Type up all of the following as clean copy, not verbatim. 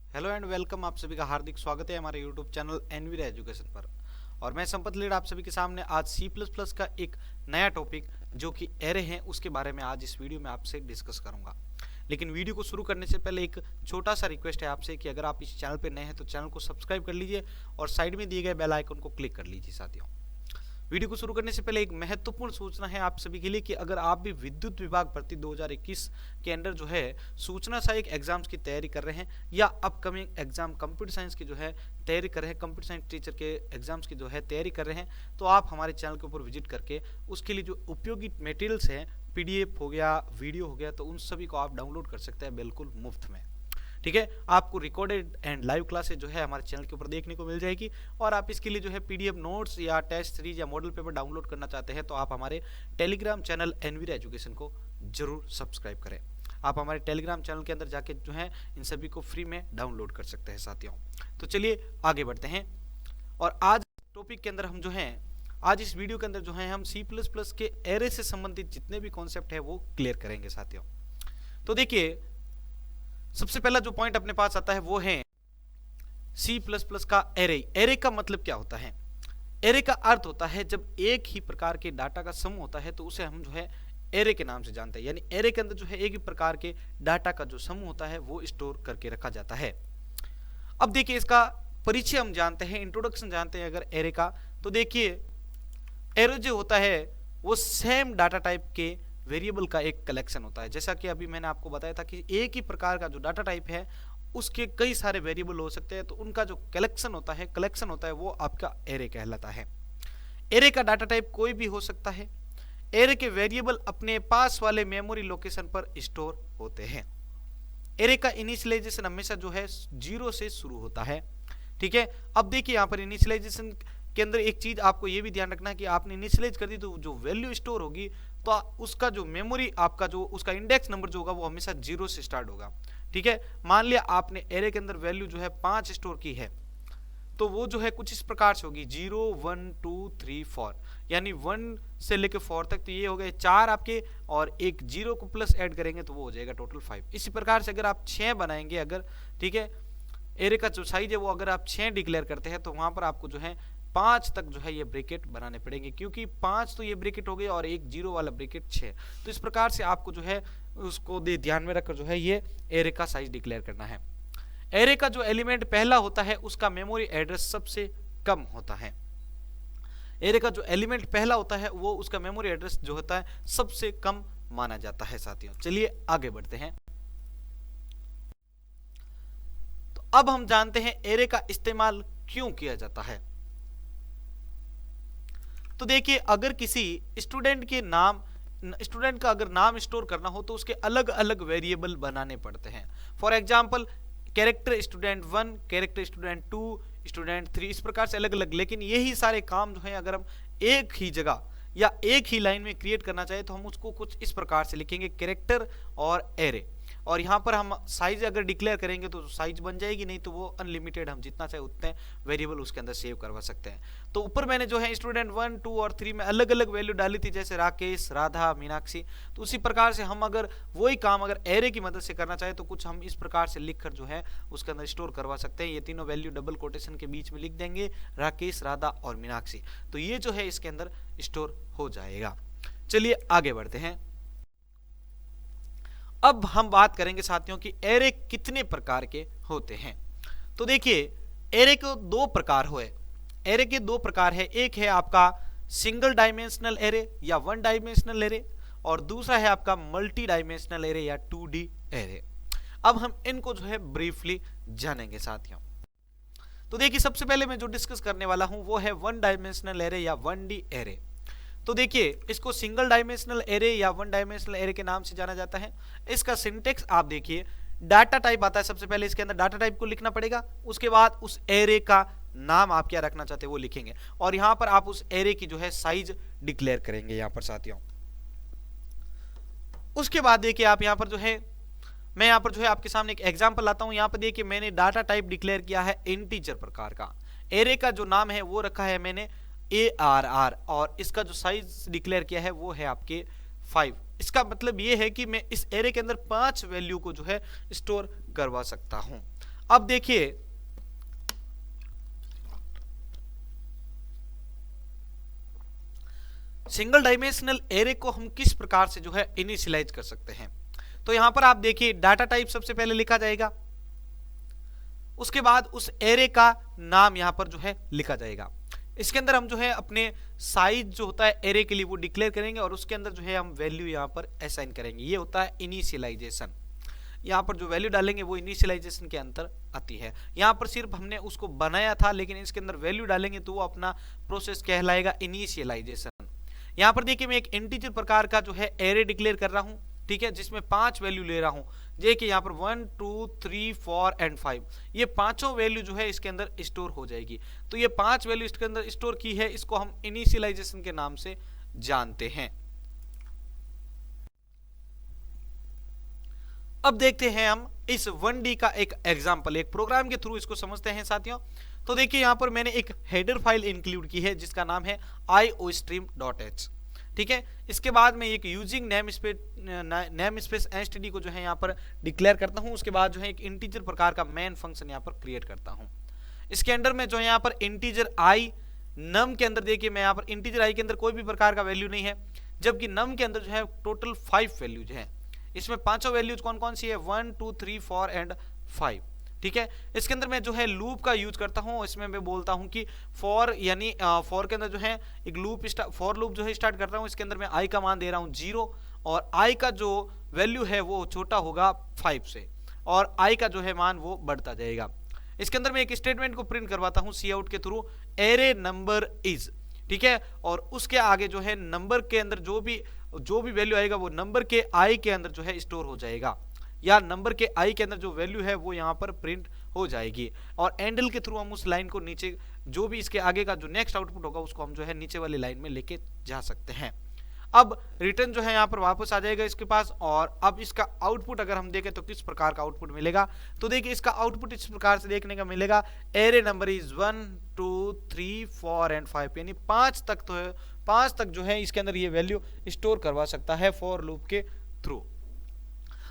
Hello and welcome. आप सभी का हार्दिक स्वागत है हमारे यूट्यूब चैनल एनवीरा एजुकेशन पर। और मैं संपत लीड आप सभी के सामने आज C++ का एक नया टॉपिक जो कि एरे है उसके बारे में आज इस वीडियो में आपसे डिस्कस करूंगा। लेकिन वीडियो को शुरू करने से पहले एक छोटा सा रिक्वेस्ट है आपसे कि अगर आप इस चैनल पर नए हैं तो चैनल को सब्सक्राइब कर लीजिए और साइड में दिए गए बेल आइकन को क्लिक कर लीजिए। साथियों, वीडियो को शुरू करने से पहले एक महत्वपूर्ण सूचना है आप सभी के लिए कि अगर आप भी विद्युत विभाग भर्ती 2021 के अंडर जो है सूचना सहायक एग्जाम्स की तैयारी कर रहे हैं या अपकमिंग एग्जाम कंप्यूटर साइंस की जो है तैयारी कर रहे हैं, कंप्यूटर साइंस टीचर के एग्जाम्स की जो है तैयारी कर रहे हैं, तो आप हमारे चैनल के ऊपर विजिट करके उसके लिए जो उपयोगी मटेरियल्स हैं, पीडीएफ हो गया, वीडियो हो गया, तो उन सभी को आप डाउनलोड कर सकते हैं बिल्कुल मुफ्त में। ठीक है, आपको रिकॉर्डेड एंड लाइव क्लासेस जो है हमारे चैनल के ऊपर देखने को मिल जाएगी। और आप इसके लिए जो है पीडीएफ नोट्स या टेस्ट सीरीज या मॉडल पेपर डाउनलोड करना चाहते हैं तो आप हमारे टेलीग्राम चैनल एनवीरा एजुकेशन को जरूर सब्सक्राइब करें। आप हमारे टेलीग्राम चैनल के अंदर जाके जो है इन सभी को फ्री में डाउनलोड कर सकते हैं। साथियों, तो चलिए आगे बढ़ते हैं और आज टॉपिक के अंदर हम जो है आज इस वीडियो के अंदर जो है हम C++ के एरे से संबंधित जितने भी कॉन्सेप्ट है वो क्लियर करेंगे। साथियों, तो देखिए सबसे पहला जो पॉइंट अपने पास आता है वो है C++ का एरे। एरे का मतलब क्या होता है? एरे का अर्थ होता है जब एक ही प्रकार के डाटा का समूह होता है तो उसे हम जो है एरे के नाम से जानते हैं। यानी एरे के अंदर जो है एक ही प्रकार के डाटा का जो समूह होता है वो स्टोर करके रखा जाता है। अब देखिए इसका परिचय हम जानते हैं, इंट्रोडक्शन जानते हैं अगर एरे का, तो देखिए एरे जो होता है वो सेम डाटा टाइप के वेरिएबल का एक कलेक्शन होता है। जैसा कि अभी मैंने आपको बताया था कि एक ही प्रकार का जो डाटा टाइप है उसके कई सारे वेरिएबल हो सकते हैं, तो उनका जो कलेक्शन होता है वो आपका एरे कहलाता है। एरे का डाटा टाइप कोई भी हो सकता है। एरे के वेरिएबल अपने पास वाले मेमोरी लोकेशन पर स्टोर होते हैं। एरे का इनिशियलाइजेशन हमेशा जो है 0 से शुरू होता है। ठीक है, अब देखिए यहाँ पर इनिशियलाइजेशन के अंदर एक चीज आपको ये भी ध्यान रखना है कि आपने इनिशियलाइज कर दी तो जो वैल्यू स्टोर होगी तो उसका जो मेमोरी आपका जो उसका इंडेक्स नंबर जो होगा वो हमेशा 0 से स्टार्ट होगा। ठीक है, मान लिया आपने एरे के अंदर वैल्यू जो है 5 स्टोर की है तो वो जो है कुछ इस प्रकार से होगी 0 1 2 3 4, यानी 1 से लेकर 4 तक, तो ये हो गए 4 आपके, और एक 0 को प्लस ऐड करेंगे तो वो हो जाएगा टोटल 5। इसी प्रकार से अगर आप 6 बनाएंगे, अगर ठीक है एरे का जो साइज है वो अगर आप 6 डिक्लेयर करते हैं तो वहां पर आपको जो है 5 तक जो है ये ब्रैकेट बनाने पड़ेंगे, क्योंकि 5 तो ये ब्रैकेट हो गए और एक 0 वाला ब्रैकेट 6। तो इस प्रकार से आपको जो है उसको ध्यान में रखकर जो है ये एरे का साइज डिक्लेयर करना है। एरे का जो एलिमेंट पहला होता है उसका मेमोरी एड्रेस सबसे कम होता है। एरे का जो एलिमेंट पहला होता है वो उसका मेमोरी एड्रेस जो होता है सबसे कम माना जाता है। साथियों, चलिए आगे बढ़ते हैं। तो अब हम जानते हैं एरे का इस्तेमाल क्यों किया जाता है। तो देखिए अगर किसी स्टूडेंट का अगर नाम स्टोर करना हो तो उसके अलग अलग वेरिएबल बनाने पड़ते हैं। For example character student 1, character student 2, student 3, इस प्रकार से अलग अलग। लेकिन यही सारे काम जो है अगर हम एक ही जगह या एक ही लाइन में क्रिएट करना चाहे तो हम उसको कुछ इस प्रकार से लिखेंगे, कैरेक्टर और एरे। और यहाँ पर हम साइज अगर डिक्लेयर करेंगे तो साइज बन जाएगी, नहीं तो वो अनलिमिटेड, हम जितना चाहे उतने वेरिएबल उसके अंदर सेव करवा सकते हैं। तो ऊपर मैंने जो है स्टूडेंट 1, 2 और 3 में अलग अलग वैल्यू डाली थी, जैसे राकेश, राधा, मीनाक्षी। तो उसी प्रकार से हम अगर वही काम अगर एरे की मदद से करना चाहे तो कुछ हम इस प्रकार से लिखकर जो है उसके अंदर स्टोर करवा सकते हैं। ये तीनों वैल्यू डबल कोटेशन के बीच में लिख देंगे, राकेश, राधा और मीनाक्षी, तो ये जो है इसके अंदर स्टोर हो जाएगा। चलिए आगे बढ़ते हैं। अब हम बात करेंगे साथियों कि एरे कितने प्रकार के होते हैं। तो देखिए एरे को दो प्रकार हुए। एरे के दो प्रकार है, एक है आपका सिंगल डायमेंशनल एरे या 1 डायमेंशनल एरे, और दूसरा है आपका मल्टी डायमेंशनल एरे या 2D एरे। अब हम इनको जो है ब्रीफली जानेंगे साथियों। तो देखिए सबसे पहले मैं जो डिस्कस करने वाला हूं वो है 1 डायमेंशनल एरे या 1D एरे। तो देखिए इसको सिंगल डायमेंशनल एरे या 1 डायमेंशनल एरे के नाम से जाना जाता है। इसका सिंटेक्स आप देखिए, डाटा टाइप आता है, सबसे पहले इसके अंदर डाटा टाइप को लिखना पड़ेगा, उसके बाद उस एरे का नाम आप क्या रखना चाहते हैं वो लिखेंगे, और यहां पर आप उस एरे की जो है साइज डिक्लेयर करेंगे यहां पर साथियों। उसके बाद देखिए आप यहां पर जो है मैं यहां पर जो है आपके सामने एक एग्जांपल लाता हूं। यहां पर देखिए मैंने डाटा टाइप डिक्लेयर किया है इंटीजर प्रकार का। एरे का जो नाम है वो रखा है मैंने ARR, और इसका जो साइज डिक्लेयर किया है वो है आपके 5। इसका मतलब ये है कि मैं इस एरे के अंदर 5 वैल्यू को जो है स्टोर करवा सकता हूं। अब देखिए सिंगल डायमेंशनल एरे को हम किस प्रकार से जो है इनिशियलाइज कर सकते हैं। तो यहां पर आप देखिए डाटा टाइप सबसे पहले लिखा जाएगा, उसके बाद उस एरे का नाम यहां पर जो है लिखा जाएगा। इसके अंदर हम जो है अपने साइज जो होता है एरे के लिए वो डिक्लेयर करेंगे और उसके अंदर जो है हम वैल्यू यहां पर असाइन करेंगे। ये होता है इनिशियलाइजेशन। यहाँ पर जो वैल्यू डालेंगे वो इनिशियलाइजेशन के अंदर आती है। यहाँ पर सिर्फ हमने उसको बनाया था, लेकिन इसके अंदर वैल्यू डालेंगे तो वो अपना प्रोसेस कहलाएगा इनिशियलाइजेशन। यहाँ पर देखिए मैं एक इंटीजर प्रकार का जो है एरे डिक्लेयर कर रहा हूँ, ठीक है, जिसमें 5 वैल्यू ले रहा हूँ। देखिए यहाँ पर 1 2 3 4 एंड 5, ये पांचों वैल्यू जो है इसके अंदर स्टोर हो जाएगी। तो ये 5 वैल्यू इसके अंदर स्टोर की है, इसको हम इनिशियलाइजेशन के नाम से जानते हैं। अब देखते हैं हम इस 1D का एक एग्जांपल, एक प्रोग्राम के थ्रू इसको समझते हैं साथियों। तो देखिए यहाँ पर मैंने एक हेडर फाइल इंक्लूड की है जिसका नाम है iostream.h, ठीक है। इसके बाद मैं एक यूजिंग नेम स्पेस एसटीडी को जो है यहाँ पर डिक्लेयर करता हूँ। उसके बाद जो है एक इंटीजर प्रकार का मेन फंक्शन यहाँ पर क्रिएट करता हूँ। इसके अंदर में जो है यहाँ पर इंटीजर आई, नम के अंदर देखिए मैं यहाँ पर इंटीजर आई के अंदर कोई भी प्रकार का वैल्यू नहीं है, जबकि नम के अंदर जो है टोटल 5 वैल्यूज हैं। इसमें पांचों वैल्यूज कौन कौन सी है, 1 2 3 4 एंड 5, ठीक है। इसके अंदर मैं जो है लूप का यूज करता हूं। इसमें मैं बोलता हूं कि फॉर, यानी फॉर के अंदर जो है एक लूप फॉर लूप जो है स्टार्ट करता हूं। इसके अंदर मैं आई का मान दे रहा हूं 0 और आई का जो वैल्यू है वो छोटा होगा 5 से और आई का जो है मान वो बढ़ता जाएगा। इसके अंदर मैं एक स्टेटमेंट को प्रिंट करवाता हूं सी आउट के थ्रू, एरे नंबर इज, ठीक है। और उसके आगे जो है नंबर के अंदर जो भी वैल्यू आएगा वो नंबर के आई के अंदर जो है स्टोर हो जाएगा, या नंबर के आई के अंदर जो वैल्यू है वो यहाँ पर प्रिंट हो जाएगी। और एंडल के थ्रू हम उस लाइन को नीचे, जो भी इसके आगे का जो नेक्स्ट आउटपुट होगा उसको हम जो है नीचे वाली लाइन में लेके जा सकते हैं। अब रिटर्न जो है यहाँ पर वापस आ जाएगा इसके पास। और अब इसका आउटपुट अगर हम देखें तो किस प्रकार का आउटपुट मिलेगा, तो देखिए इसका आउटपुट इस प्रकार से देखने का मिलेगा, एरे नंबर इज 1 2 3 4 एंड 5, यानी 5 तक तो है, 5 तक जो है इसके अंदर ये वैल्यू स्टोर करवा सकता है फॉर लूप के थ्रू।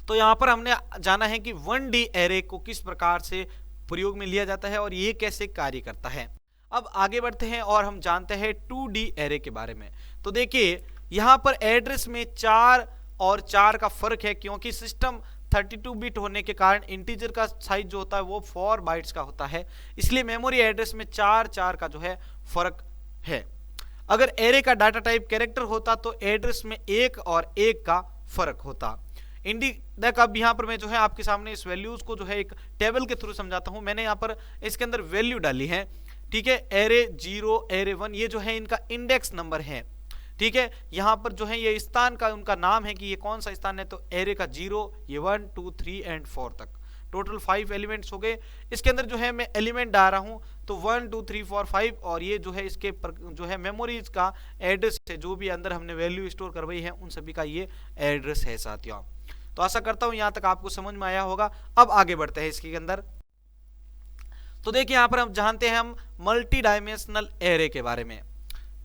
तो यहाँ पर हमने जाना है कि 1D एरे को किस प्रकार से प्रयोग में लिया जाता है और ये कैसे कार्य करता है। अब आगे बढ़ते हैं और हम जानते हैं 2D एरे के बारे में। तो देखिए यहाँ पर एड्रेस में 4 और 4 का फर्क है, क्योंकि सिस्टम 32 बिट होने के कारण इंटीजर का साइज जो होता है वो 4 बाइट्स का होता है, इसलिए मेमोरी एड्रेस में 4 का जो है फर्क है। अगर एरे का डाटा टाइप कैरेक्टर होता तो एड्रेस में 1 और 1 का फर्क होता। इंडिडेक, अब यहाँ पर मैं जो है आपके सामने इस वैल्यूज को जो है एक टेबल के थ्रू समझाता हूँ। मैंने यहाँ पर इसके अंदर वैल्यू डाली है, ठीक है। एरे 0 एरे 1 ये जो है इनका इंडेक्स नंबर है, ठीक है। यहाँ पर जो है ये स्थान का उनका नाम है कि ये कौन सा स्थान है, तो एरे का 0, ये 1 2 3 एंड 4 तक टोटल 5 एलिमेंट्स हो गए। इसके अंदर जो है मैं एलिमेंट डाल रहा हूँ तो 1 2 3 4 5, और ये जो है इसके जो है मेमोरीज का एड्रेस है, जो भी अंदर हमने वैल्यू स्टोर करवाई है उन सभी का ये एड्रेस है साथियों। तो आशा करता हूं यहां तक आपको समझ में आया होगा। अब आगे बढ़ते हैं इसके अंदर। तो देखिए यहां पर हम जानते हैं हम मल्टी डायमेंशनल एरे के बारे में।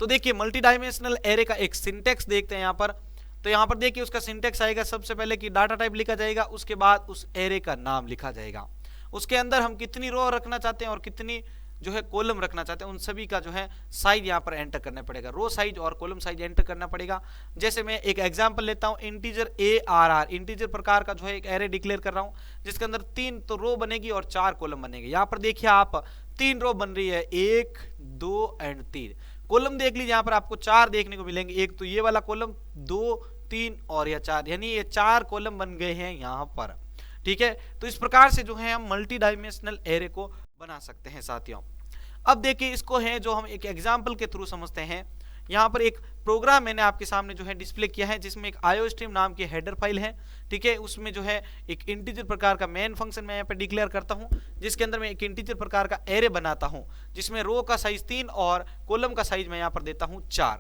तो देखिए मल्टी डायमेंशनल एरे का एक सिंटेक्स देखते हैं यहाँ पर। तो यहाँ पर देखिए उसका सिंटेक्स आएगा, सबसे पहले कि डाटा टाइप लिखा जाएगा, उसके बाद उस एरे का नाम लिखा जाएगा, उसके अंदर हम कितनी रो रखना चाहते हैं और कितनी जो है कॉलम रखना चाहते हैं उन सभी का जो है साइज यहाँ पर एंटर करना पड़ेगा, रो साइज और कॉलम साइज एंटर करना पड़ेगा। जैसे मैं एक एग्जांपल लेता हूँ, इंटीजर ARR, इंटीजर प्रकार का जो है एक एरे डिक्लेयर कर रहा हूँ जिसके अंदर 3 तो रो बनेगी और 4 कॉलम बनेंगे। यहाँ पर देखिए आप 3 रो बन रही है, 1 2 एंड 3। कॉलम देख लीजिए यहाँ पर आपको 4 देखने को मिलेंगे, एक तो ये वाला कॉलम, 2 3 और या 4, यानी ये 4 कॉलम बन गए हैं यहाँ पर, ठीक है। तो इस प्रकार से जो है हम मल्टी डायमेंशनल एरे को बना सकते हैं साथियों। अब देखिए इसको है जो हम एक एग्जांपल के थ्रू समझते हैं। यहाँ पर एक प्रोग्राम मैंने आपके सामने जो है डिस्प्ले किया है जिसमें एक iostream नाम की हेडर फाइल है, ठीक है। उसमें जो है एक इंटीजर प्रकार का मेन फंक्शन मैं यहाँ पे डिक्लेयर करता हूँ, जिसके अंदर मैं एक इंटीजर प्रकार का एरे बनाता हूँ जिसमें रो का साइज 3 और कॉलम का साइज मैं यहाँ पर देता हूँ 4।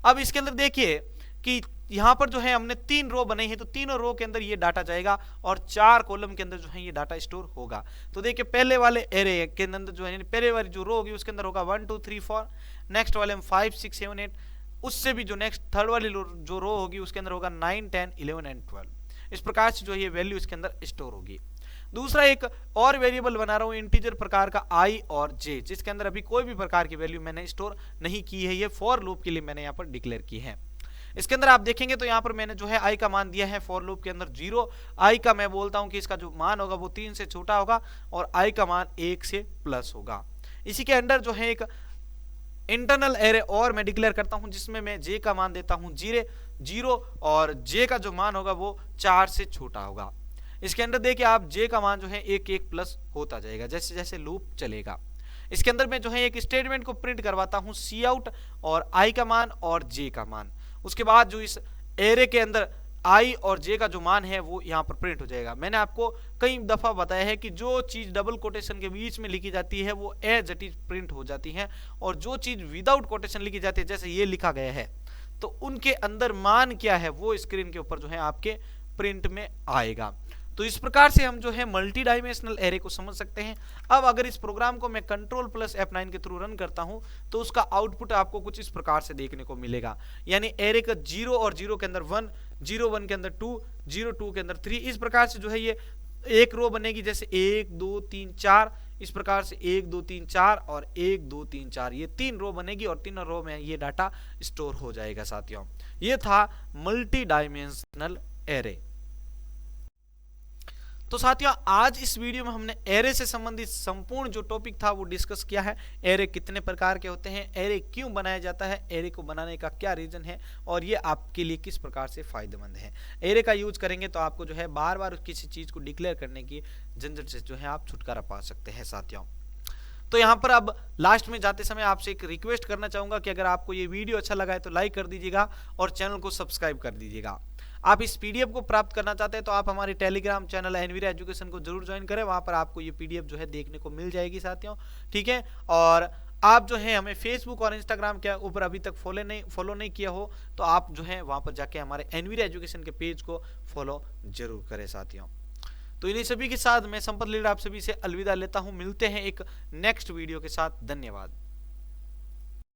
अब इसके अंदर देखिए कि यहाँ पर जो है हमने 3 रो बनाई है, तो तीनों रो के अंदर ये डाटा जाएगा और 4 कॉलम के अंदर जो है ये डाटा स्टोर होगा। तो देखिए पहले वाले एरे के अंदर जो है पहले वाली जो रो होगी उसके अंदर होगा 1 2 3 4, नेक्स्ट वाले में 5 6 7 8, उससे भी जो नेक्स्ट थर्ड वाली जो रो होगी उसके अंदर होगा 9 10 11 एंड 12। इस प्रकार से जो ये वैल्यू इसके अंदर स्टोर होगी। दूसरा एक और वेरिएबल बना रहा हूं इंटीजर प्रकार का i और j, जिसके अंदर अभी कोई भी प्रकार की वैल्यू मैंने स्टोर नहीं की है, ये फॉर लूप के लिए मैंने यहाँ पर डिक्लेयर की है। इसके अंदर आप देखेंगे तो यहाँ पर मैंने जो है i का मान दिया है फॉर लूप के अंदर 0, i का मैं बोलता हूं कि इसका जो मान होगा वो 3 से छोटा होगा और i का मान 1 से प्लस होगा। इसी के अंदर जो है एक इंटरनल एरे और मैं डिक्लेयर करता हूं जिसमें मैं j का मान देता हूं 0 और j का जो मान होगा वो 4 से छोटा होगा। इसके अंदर देखिए आप j का मान जो है 1 प्लस होता जाएगा जैसे जैसे लूप चलेगा। इसके अंदर मैं जो है एक स्टेटमेंट को प्रिंट करवाता हूं सी आउट और i का मान और j का मान। उसके बाद जो इस एरे के अंदर i और j का जो मान है वो यहाँ पर प्रिंट हो जाएगा। मैंने आपको कई दफा बताया है कि जो चीज डबल कोटेशन के बीच में लिखी जाती है वो एज इट इज प्रिंट हो जाती है, और जो चीज विदाउट कोटेशन लिखी जाती है जैसे ये लिखा गया है तो उनके अंदर मान क्या है वो स्क्रीन के ऊपर जो है आपके प्रिंट में आएगा। तो इस प्रकार से हम जो है मल्टी डायमेंशनल एरे को समझ सकते हैं। अब अगर इस प्रोग्राम को मैं कंट्रोल प्लस F9 के थ्रू रन करता हूं तो उसका आउटपुट आपको कुछ इस प्रकार से देखने को मिलेगा, यानी एरे का 0 और 0 के अंदर 1, 0 1 के अंदर 2, 0 2 के अंदर 3, इस प्रकार से जो है ये एक रो बनेगी जैसे 1 2 3 4, इस प्रकार से 1 2 3 4 और 1 2 3 4, ये 3 रो बनेगी और तीनों रो में ये डाटा स्टोर हो जाएगा। साथियों ये था मल्टी डायमेंशनल एरे। तो साथियों आज इस वीडियो में हमने एरे से संबंधित संपूर्ण जो टॉपिक था वो डिस्कस किया है। एरे कितने प्रकार के होते हैं, एरे क्यों बनाया जाता है, एरे को बनाने का क्या रीजन है और ये आपके लिए किस प्रकार से फायदेमंद है। एरे का यूज करेंगे तो आपको जो है बार बार किसी चीज को डिक्लेयर करने की झंझट से जो है आप छुटकारा पा सकते हैं। साथियों तो यहाँ पर अब लास्ट में जाते समय आपसे एक रिक्वेस्ट करना चाहूंगा कि अगर आपको ये वीडियो अच्छा लगा है तो लाइक कर दीजिएगा और चैनल को सब्सक्राइब कर दीजिएगा। आप इस पीडीएफ को प्राप्त करना चाहते हैं तो आप हमारे टेलीग्राम चैनल एनवीरा एजुकेशन को जरूर ज्वाइन करें, वहां पर आपको ये पीडीएफ जो है देखने को मिल जाएगी साथियों, ठीक है। और आप जो है हमें फेसबुक और इंस्टाग्राम के ऊपर अभी तक फॉलो नहीं किया हो तो आप जो है वहां पर जाके हमारे एनवीरा एजुकेशन के पेज को फॉलो जरूर करें साथियों। तो इन्हीं सभी के साथ मैं संपत लीड आप सभी से अलविदा लेता हूं। मिलते हैं एक नेक्स्ट वीडियो के साथ। धन्यवाद।